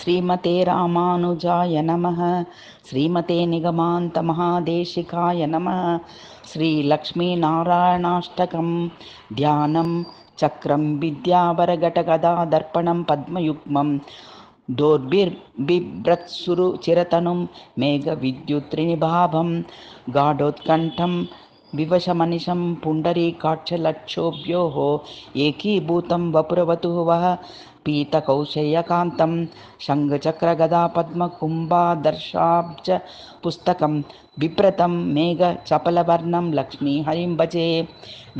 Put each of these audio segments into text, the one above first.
श्रीमते रामानुजाय नमः। श्रीमते निगमान्तमहादेशिकाय नमः। श्रीलक्ष्मीनारायणाष्टकं ध्यानं चक्रं विद्यावरघटगदादर्पणं पद्मयुग्मं दोर्भिर्बिभ्रत्सुरुचिरतनुं मेघविद्युत्त्रिनिभाभं गाढोत्कण्ठं विवशमनिशं पुण्डरीकाक्षलक्षोभ्योः एकीभूतं वपुरवतुः वः पीतकौशेयकान्तं शङ्खचक्रगदापद्मकुम्भादर्शाब्ज पुस्तकं बिभ्रतं मेघचपलवर्णं लक्ष्मीहरिं भजे।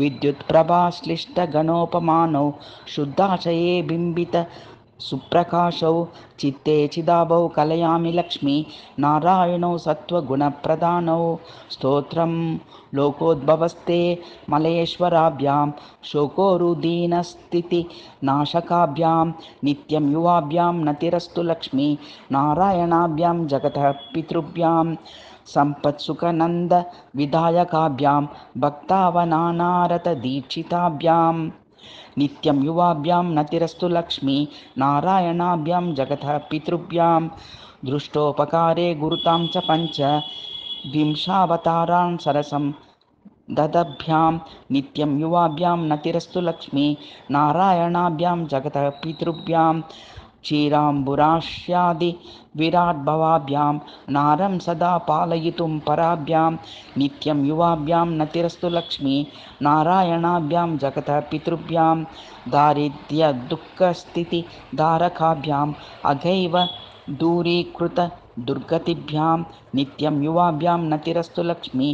विद्युत्प्रभाश्लिष्टगणोपमानौ शुद्धाशये बिम्बित सुप्रकाशौ चित्ते चिदाभौ कलयामि लक्ष्मी नारायणौ सत्त्वगुणप्रधानौ। स्तोत्रं लोकोद्भवस्ते मलेश्वराभ्यां शोकोरुदीनस्थितिनाशकाभ्यां नित्यं युवाभ्यां नतिरस्तु लक्ष्मी नारायणाभ्यां जगतः पितृभ्यां सम्पत्सुखनन्दविधायकाभ्यां भक्तावनानारतदीक्षिताभ्यां नित्यं युवाभ्यां नतिरस्तु लक्ष्मी नारायणाभ्यां जगतः पितृभ्यां दृष्टोपकारे गुरुतां च पञ्च विंशावतारान् सरसं ददभ्यां नित्यं युवाभ्यां नतिरस्तु लक्ष्मी नारायणाभ्यां जगतः पितृभ्यां क्षीराम्बुराश्यादि विराट्भवाभ्यां नारं सदा पालयितुं पराभ्यां नित्यं युवाभ्यां नतिरस्तु लक्ष्मी नारायणाभ्यां जगतः पितृभ्यां दारिद्र्यदुःखस्थितिधारकाभ्याम् अघैव दूरीकृतदुर्गतिभ्यां नित्यं युवाभ्यां नतिरस्तु लक्ष्मी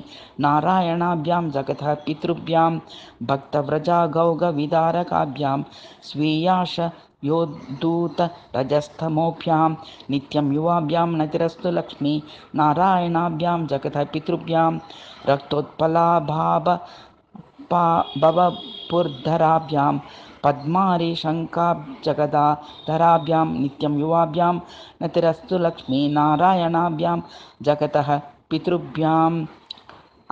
नारायणाभ्यां जगतः पितृभ्यां भक्तव्रजागौगविदारकाभ्यां स्वीयाश योद्धूतरजस्तमोभ्यां नित्यं युवाभ्यां नतिरस्तु लक्ष्मी नारायणाभ्यां जगतः पितृभ्यां रक्तोत्पलाभाभवपुर्धराभ्यां पद्मारिशङ्काब्जगदाधराभ्यां नित्यं युवाभ्यां नतिरस्तु लक्ष्मी नारायणाभ्यां जगतः पितृभ्याम्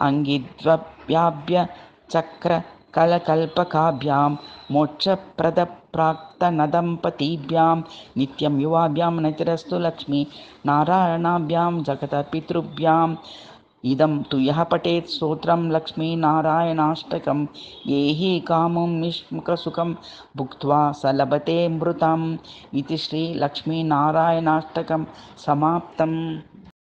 अङ्गिद्वव्याभ्यचक्रकलकल्पकाभ्यां मोक्षप्रदप्राक्तनदम्पतीभ्यां नित्यं युवाभ्यां नतिरस्तु लक्ष्मी नारायणाभ्यां जगतः पितृभ्याम् इदं तु यः पठेत् स्तोत्रं लक्ष्मीनारायणाष्टकं येहि कामं निष्मुखसुखं भुक्त्वा स लभते मृतम् इति श्रीलक्ष्मीनारायणाष्टकं समाप्तम्।